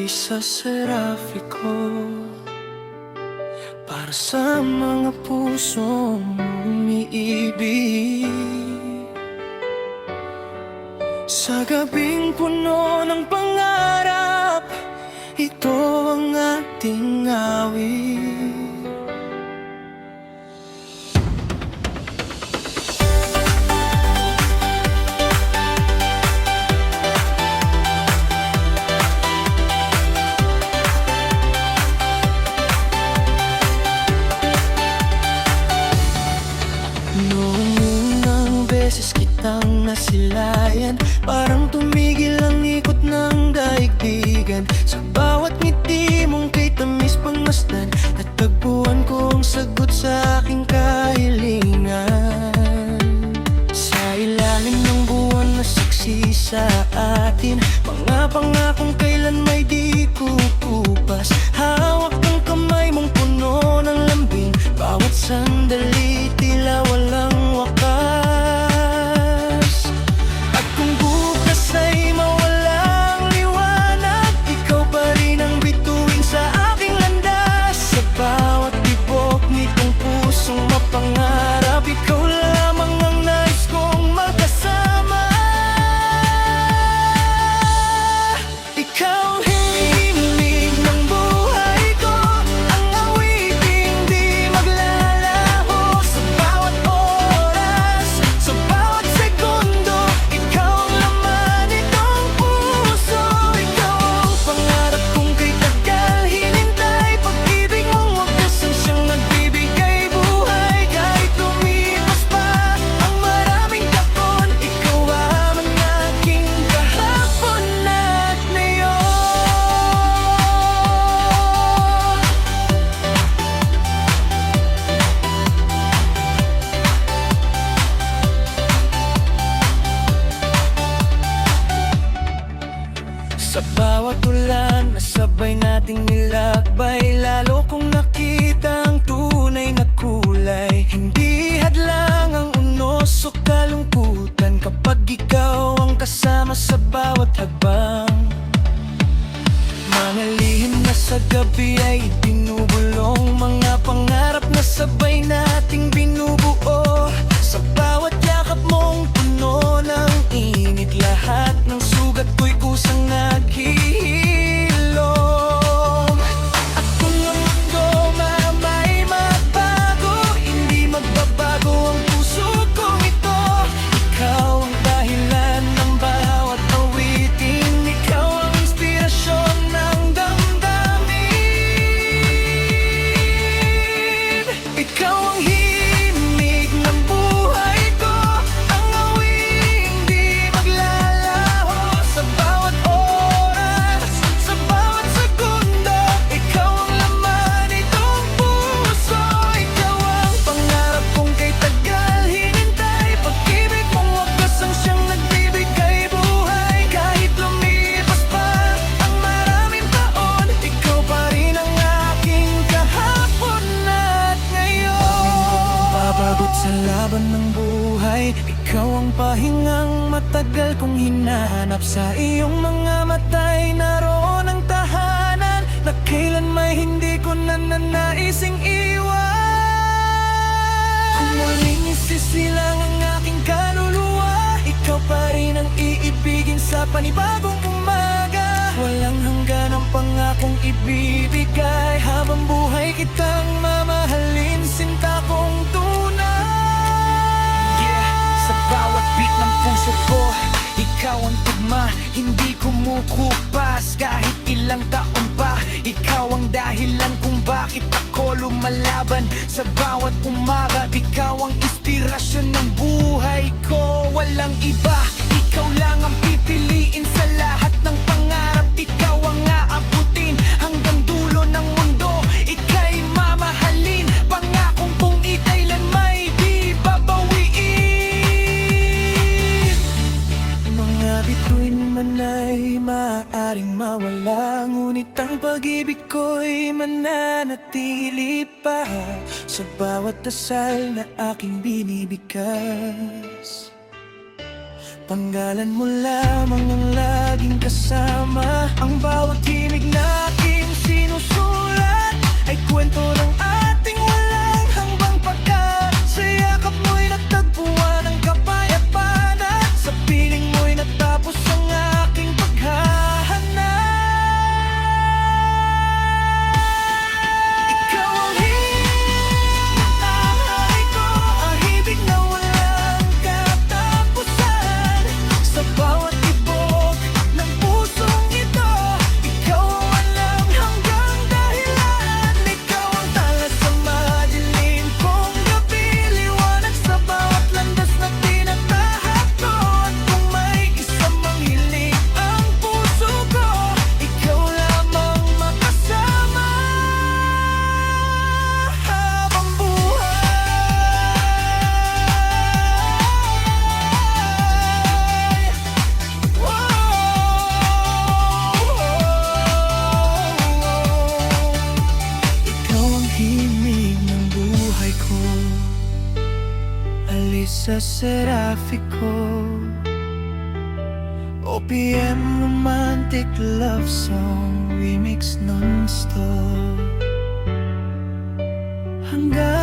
isa sa rafi ko, para sa mga pusong umiibig. Sa gabing puno ng pangarap, ito ang ating awit. Noong unang beses kitang nasilayan, parang tumigil ang ikot ng daigdigan. Sa bawat ngiti mong kay tamis pangmasdan, natagpuan ko ang sagot sa aking kahilingan. Sa ilalim ng buwan na saksi sa atin, mga pangakong kailan may di kukupas. Hawak ng kamay mong puno ng lambing, bawat sandali tila walang wakas. At kung bukas ay mawalang liwanag, ikaw pa rin ang bituin sa aking landas. Sa bawat tibok nitong pusong mapangarap, ikaw lamang ang nais kong magkasama. Ikaw ang himig ng buhay ko, ang awiting di maglalaho. Sa bawat oras, sa bawat segundo, ikaw ang laman nitong puso. Ikaw ang pangarap kong kay tagal hinintay, pag-ibig mong wagas ang siyang nagbibigay buhay. Kahit lumipas pa ang maraming taon, ikaw ang aking kahapon at ngayon. Sa bawat ulan na sabay nating nilakbay, lalo kong nakita ang tunay na kulay. Hindi hadlang ang unos o kalungkutan, kapag ikaw ang kasama sa bawat hakbang. Mga lihim na sa gabi ay binubulong, mga pangarap na sabay nating binubuo. Sa bawat yakap mong puno ng init, lahat ng sugat ko'y kusang naghihilom. At kung ang mundo may magbago, hindi magbabago ang puso kong ito. Ikaw ang dahilan ng bawat awitin, ikaw ang inspirasyon ng damdamin. Ikaw ang himig ng buhay ko, ang awing di maglalaho. Sa bawat oras, sa bawat segundo, ikaw ang laman nitong puso. Ikaw ang pangarap kong kay tagal hinintay, pag-ibig mong wagas ang siyang nagbibigay buhay. Kahit lumipas pa ang maraming taon, ikaw pa rin ang aking kahapon at ngayon. Papagot sa laban ng buhay, ikaw ang pahingang matagal kong hinahanap. Sa iyong mga matay naroon ang tahanan, na kailan may hindi ko na nanaising iwan. Kung muling isisilang ang aking kaluluwa, ikaw pa rin ang iibigin sa panibagong umaga. Walang hanggan ang pangakong ibibigay, habang buhay kitang mamahalin, sinta kong tunay. Sa bawat beat ng puso ko, ikaw ang tugma, hindi kumukupas. Kahit ilang taon pa, ikaw ang dahilan kung bakit ako lumalaban. Sa bawat umaga, ikaw ang inspirasyon ng buhay ko. Walang iba, ikaw lang ang pipiliin sa lahat ng pangarap. Ikaw ang aabutin hanggang dulo ng mundo. Ika'y mamahalin, pangakong kung ikailan may di babawiin. Mga bituin man ay maaaring mawala, ngunit ang pag-ibig ko'y mananatili pa sa bawat dasal na aking binibigkas. Tanggalan mo lamang ang laging kasama. Ang bawat himig na aking sinusulat ay kwento ng ating walang hanggang pagkat sa yakap mo'y natagpuan ang kapayapaan at sa piling mo'y natapos ang aking paghahanap. Ikaw ang hinahari ko, ang hibig na walang katapusan. Sa bawat tibok ng pusong ito, ikaw ang walang hanggang dahilan. Ikaw ang tala sa madilim kong gabi, liwanag sa bawat landas na tinatahak ko. At kung may isang manghiling ang puso ko, ikaw lamang makasama habang buhay. Ikaw ang himig ng buhay ko, Alisa Serafico, OPM Romantic Love Song Remix Non-Stop. Hanggang